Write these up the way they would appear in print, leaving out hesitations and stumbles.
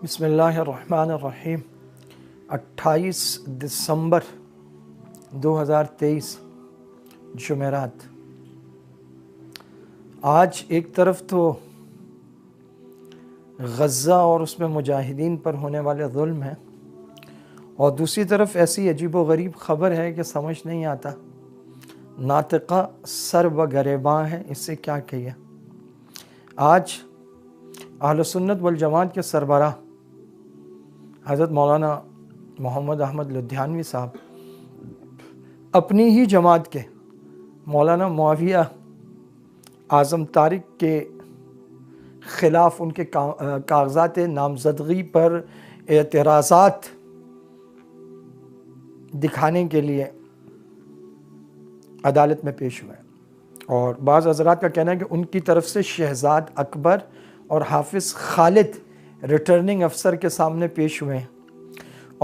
بسم اللہ الرحمن الرحیم 28 دسمبر 2023 جمعرات۔ آج ایک طرف تو غزہ اور اس میں مجاہدین پر ہونے والے ظلم ہیں، اور دوسری طرف ایسی عجیب و غریب خبر ہے کہ سمجھ نہیں آتا، ناطقہ سر و گریباں ہے، اس سے کیا کہیے۔ آج اہل سنت والجماعت کے سربراہ حضرت مولانا محمد احمد لدھیانوی صاحب اپنی ہی جماعت کے مولانا معاویہ اعظم طارق کے خلاف ان کے کاغذات نامزدگی پر اعتراضات دکھانے کے لیے عدالت میں پیش ہوئے، اور بعض حضرات کا کہنا ہے کہ ان کی طرف سے شہزاد اکبر اور حافظ خالد ریٹرننگ افسر کے سامنے پیش ہوئے ہیں۔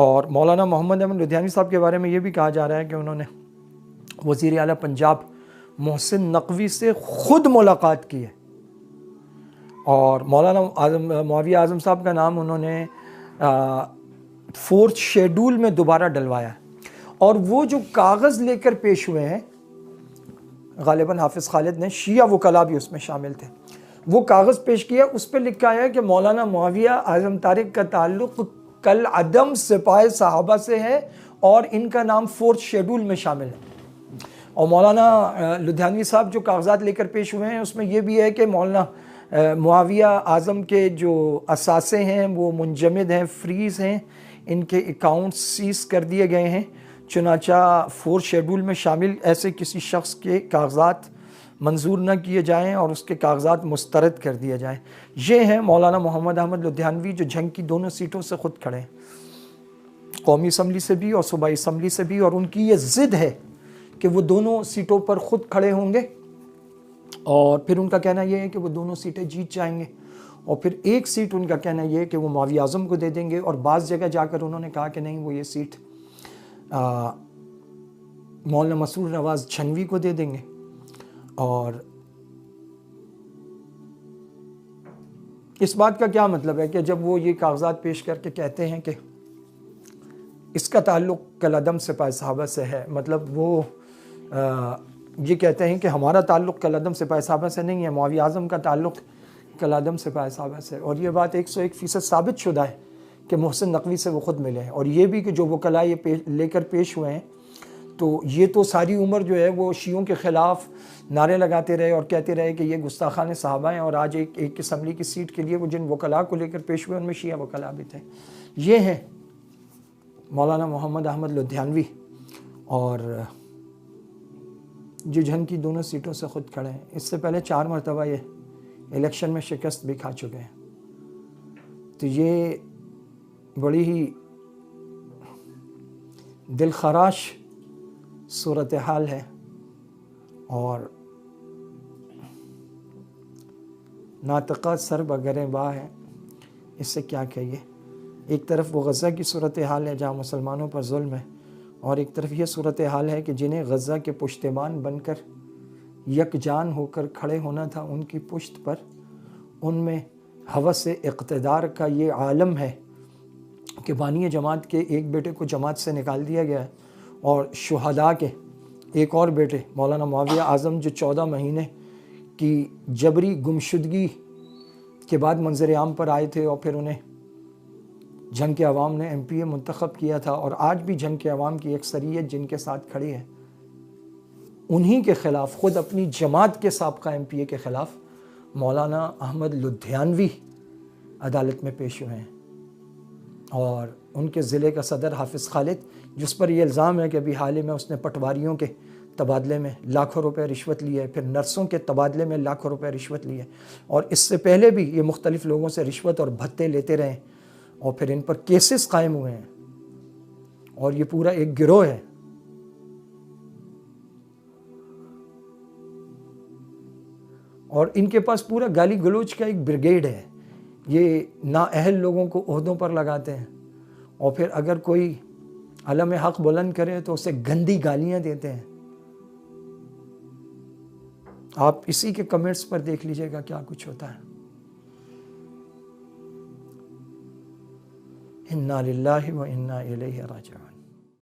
اور مولانا محمد احمد لدھیانوی صاحب کے بارے میں یہ بھی کہا جا رہا ہے کہ انہوں نے وزیر اعلیٰ پنجاب محسن نقوی سے خود ملاقات کی ہے، اور مولانا معاویہ اعظم صاحب کا نام انہوں نے 4th شیڈول میں دوبارہ ڈلوایا ہے، اور وہ جو کاغذ لے کر پیش ہوئے ہیں، غالباً حافظ خالد نے شیعہ وکلاء بھی اس میں شامل تھے، وہ کاغذ پیش کیا، اس پہ لکھا ہے کہ مولانا معاویہ اعظم طارق کا تعلق کالعدم سپاہ صحابہ سے ہے اور ان کا نام 4th شیڈول میں شامل ہے۔ اور مولانا لدھیانوی صاحب جو کاغذات لے کر پیش ہوئے ہیں، اس میں یہ بھی ہے کہ مولانا معاویہ اعظم کے جو اثاثے ہیں وہ منجمد ہیں، فریز ہیں، ان کے اکاؤنٹس سیز کر دیے گئے ہیں، چنانچہ 4th شیڈول میں شامل ایسے کسی شخص کے کاغذات منظور نہ کیے جائیں اور اس کے کاغذات مسترد کر دیے جائیں۔ یہ ہیں مولانا محمد احمد لدھیانوی، جو جنگ کی دونوں سیٹوں سے خود کھڑے ہیں، قومی اسمبلی سے بھی اور صوبائی اسمبلی سے بھی، اور ان کی یہ ضد ہے کہ وہ دونوں سیٹوں پر خود کھڑے ہوں گے، اور پھر ان کا کہنا یہ ہے کہ وہ دونوں سیٹیں جیت جائیں گے، اور پھر ایک سیٹ ان کا کہنا یہ ہے کہ وہ معاویہ اعظم کو دے دیں گے، اور بعض جگہ جا کر انہوں نے کہا کہ نہیں، وہ یہ سیٹ مولانا مسرور نواز جھنوی کو دے دیں گے۔ اور اس بات کا کیا مطلب ہے کہ جب وہ یہ کاغذات پیش کر کے کہتے ہیں کہ اس کا تعلق کالعدم سپاہ صحابہ سے ہے، مطلب وہ یہ کہتے ہیں کہ ہمارا تعلق کالعدم سپاہ صحابہ سے نہیں ہے، معاویہ اعظم کا تعلق کالعدم سپاہ صحابہ سے، اور یہ بات 101% ثابت شدہ ہے کہ محسن نقوی سے وہ خود ملے ہیں، اور یہ بھی کہ جو وکلاء یہ لے کر پیش ہوئے ہیں، تو یہ تو ساری عمر جو ہے وہ شیعوں کے خلاف نعرے لگاتے رہے اور کہتے رہے کہ یہ گستاخان صحابہ ہیں، اور آج ایک اسمبلی کی سیٹ کے لیے وہ جن وکلاء کو لے کر پیش ہوئے ان میں شیعہ وکلاء بھی تھے۔ یہ ہیں مولانا محمد احمد لدھیانوی، اور جو جنگ کی دونوں سیٹوں سے خود کھڑے ہیں، اس سے پہلے 4 مرتبہ یہ الیکشن میں شکست بھی کھا چکے ہیں۔ تو یہ بڑی ہی دل خراش صورتحال ہے، اور ناطقہ سر بگریباں ہے، اس سے کیا کہیے۔ ایک طرف وہ غزہ کی صورتحال ہے جہاں مسلمانوں پر ظلم ہے، اور ایک طرف یہ صورتحال ہے کہ جنہیں غزہ کے پشتیبان بن کر یکجان ہو کر کھڑے ہونا تھا، ان کی پشت پر ان میں ہوس اقتدار کا یہ عالم ہے کہ بانی جماعت کے ایک بیٹے کو جماعت سے نکال دیا گیا ہے، اور شہداء کے ایک اور بیٹے مولانا معاویہ اعظم جو 14 مہینے کی جبری گمشدگی کے بعد منظر عام پر آئے تھے، اور پھر انہیں جنگ کے عوام نے MPA منتخب کیا تھا، اور آج بھی جنگ کے عوام کی اکثریت جن کے ساتھ کھڑی ہے، انہی کے خلاف، خود اپنی جماعت کے سابقہ MPA کے خلاف مولانا احمد لدھیانوی عدالت میں پیش ہوئے ہیں، اور ان کے ضلع کا صدر حافظ خالد، جس پر یہ الزام ہے کہ ابھی حال ہی میں اس نے پٹواریوں کے تبادلے میں لاکھوں روپے رشوت لی ہے، پھر نرسوں کے تبادلے میں لاکھوں روپے رشوت لی ہے، اور اس سے پہلے بھی یہ مختلف لوگوں سے رشوت اور بھتے لیتے رہے، اور پھر ان پر کیسز قائم ہوئے ہیں، اور یہ پورا ایک گروہ ہے۔ اور ان کے پاس پورا گالی گلوچ کا ایک بریگیڈ ہے، یہ نااہل لوگوں کو عہدوں پر لگاتے ہیں، اور پھر اگر کوئی علم حق بلند کرے تو اسے گندی گالیاں دیتے ہیں۔ آپ اسی کے کمنٹس پر دیکھ لیجئے گا کیا کچھ ہوتا ہے۔ انا للہ و انا الیہ راجعون۔